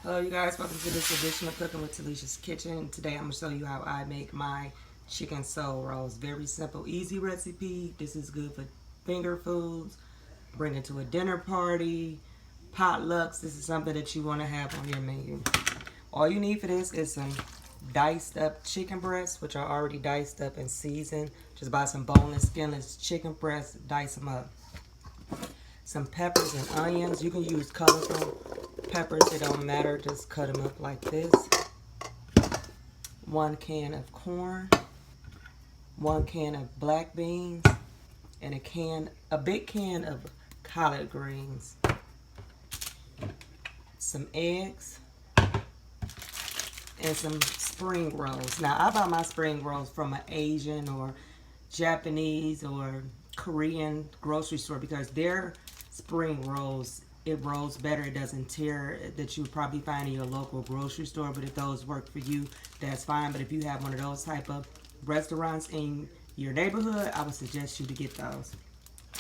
Hello you guys, welcome to this edition of Cooking with Talessia's Kitchen. Today I'm going to show you how I make my chicken soul rolls. Very simple, easy recipe. This is good for finger foods, bring it to a dinner party, potlucks. This is something that you want to have on your menu. All you need for this is some diced up chicken breasts, which are already diced up and seasoned. Just buy some boneless, skinless chicken breasts, dice them up. Some peppers and onions. You can use colorful peppers, it don't matter, just cut them up like this. 1 can of corn, 1 can of black beans, and a big can of collard greens. Some eggs and some spring rolls. Now I buy my spring rolls from an Asian or Japanese or Korean grocery store because their spring rolls, it rolls better, it doesn't tear, that you would probably find in your local grocery store. But if those work for you, that's fine. But if you have one of those type of restaurants in your neighborhood, I would suggest you to get those.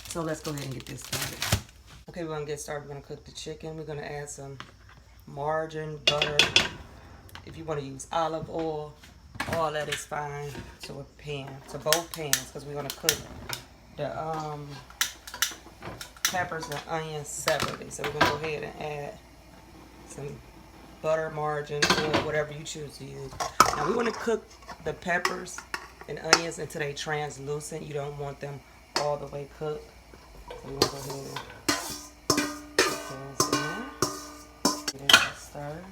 So let's go ahead and get this started. Okay, we're gonna get started. We're gonna cook the chicken. We're gonna add some margarine, butter. If you want to use olive oil, all that is fine, to a pan, to both pans, because we're gonna cook the peppers and onions separately. So we're gonna go ahead and add some butter, margarine, oil, whatever you choose to use. Now we want to cook the peppers and onions until they translucent. You don't want them all the way cooked. So we're gonna go ahead and put those in. Get it stirred.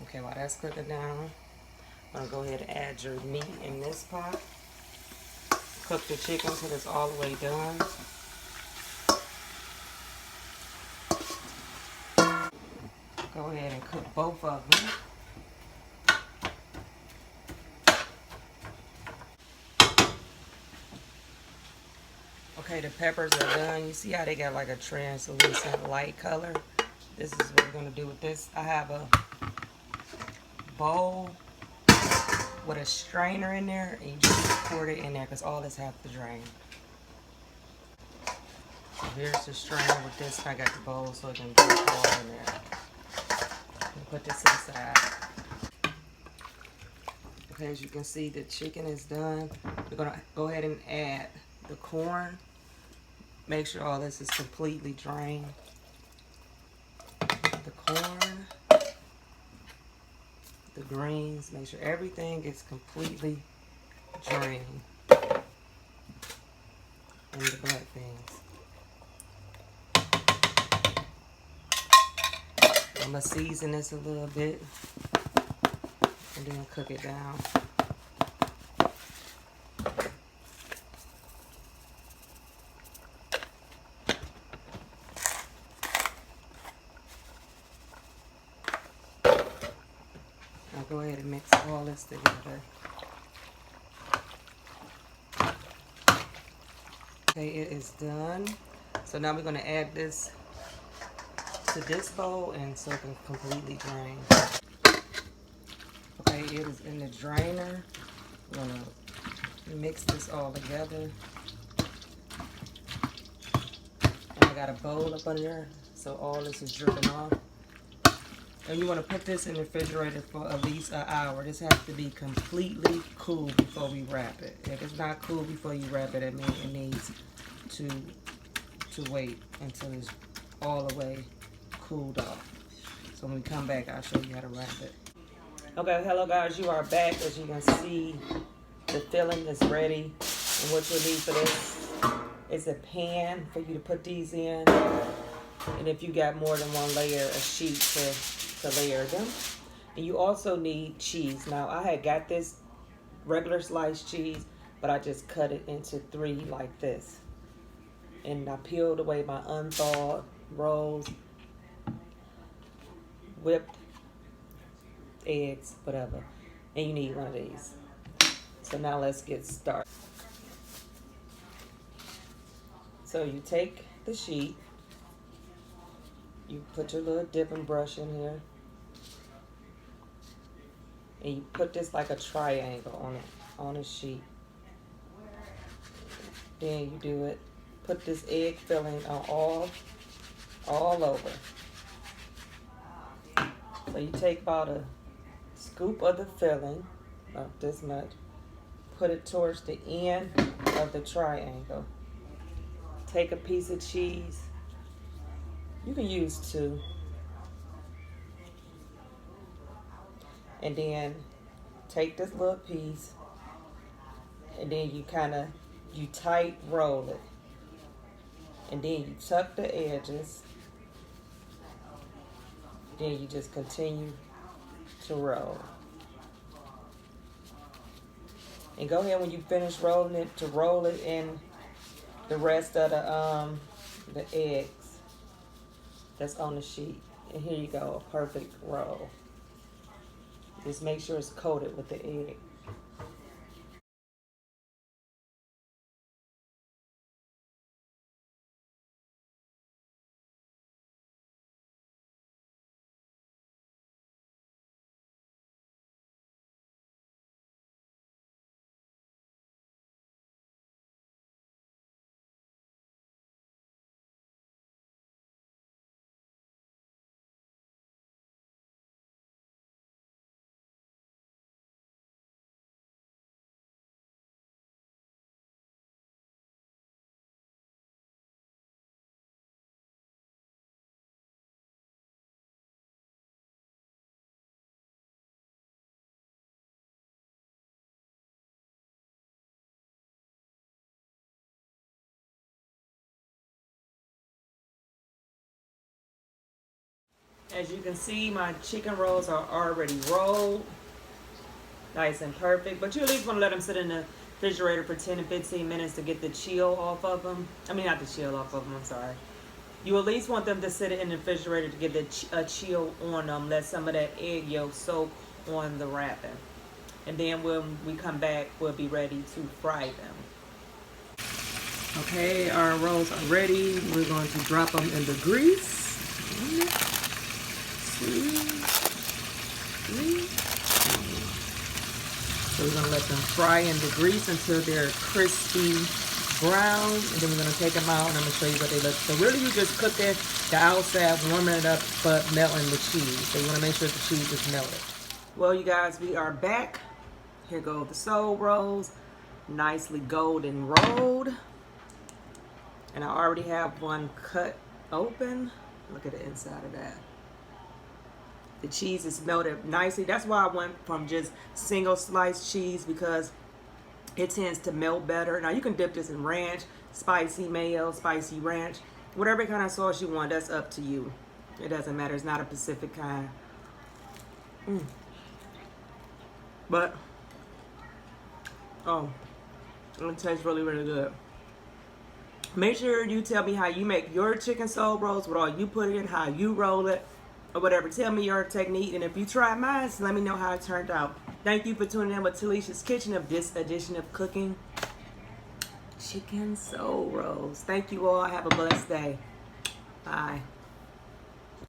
Okay, while that's cooking down, I'm gonna go ahead and add your meat in this pot. Cook the chicken until it's all the way done. Go ahead and cook both of them. Okay, the peppers are done. You see how they got like a translucent light color? This is what we're gonna do with this. I have a bowl with a strainer in there, and you just pour it in there because all this has to drain. So here's the strainer with this. I got the bowl so it can get all in there. Put this inside. Okay, as you can see, the chicken is done. We're gonna go ahead and add the corn. Make sure all this is completely drained. The corn, the greens, make sure everything is completely drained. And the black beans. I'm going to season this a little bit and then cook it down. Now go ahead and mix all this together. Okay, it is done. So now we're going to add this to this bowl and so it can completely drain. Okay, it is in the drainer. I'm going to mix this all together. And I got a bowl up under so all this is dripping off. And you want to put this in the refrigerator for at least an hour. This has to be completely cool before we wrap it. If it's not cool before you wrap it, it means it needs to wait until it's all the way cooled off. So when we come back, I'll show you how to wrap it. Okay, hello guys, you are back. As you can see, the filling is ready. And what you'll need for this is a pan for you to put these in. And if you got more than one layer, a sheet to layer them. And you also need cheese. Now I had got this regular sliced cheese, but I just cut it into 3 like this. And I peeled away my unthawed rolls, whipped eggs, whatever. And you need one of these. So now let's get started. So you take the sheet, you put your little dipping brush in here, and you put this like a triangle on a sheet. Then you do it. Put this egg filling on all over. So you take about a scoop of the filling, about this much, put it towards the end of the triangle. Take a piece of cheese. You can use 2. And then take this little piece, and then you tight roll it. And then you tuck the edges. Then you just continue to roll. And go ahead when you finish rolling it to roll it in the rest of the eggs that's on the sheet. And here you go, a perfect roll. Just make sure it's coated with the egg. As you can see, my chicken rolls are already rolled. Nice and perfect. But you at least want to let them sit in the refrigerator for 10 to 15 minutes to get the chill off of them. I mean, not the chill off of them, I'm sorry. You at least want them to sit in the refrigerator to get the chill on them. Let some of that egg yolk soak on the wrapping. And then when we come back, we'll be ready to fry them. Okay, our rolls are ready. We're going to drop them in the grease. 2, 3. So we're going to let them fry in the grease until they're crispy brown. And then we're going to take them out and I'm going to show you what they look. So really you just cook it the outside, warming it up, but melting the cheese. So you want to make sure the cheese is melted. Well, you guys, we are back. Here go the soul rolls. Nicely golden rolled. And I already have one cut open. Look at the inside of that. The cheese is melted nicely. That's why I went from just single sliced cheese, because it tends to melt better. Now you can dip this in ranch, spicy mayo, spicy ranch, whatever kind of sauce you want. That's up to you. It doesn't matter. It's not a specific kind. But it tastes really, really good. Make sure you tell me how you make your chicken soul rolls, what all you put in, how you roll it, or whatever. Tell me your technique, and if you try mine, let me know how it turned out. Thank you for tuning in with Talessia's Kitchen of this edition of Cooking Chicken Soul Rolls. Thank you all. Have a blessed day. Bye.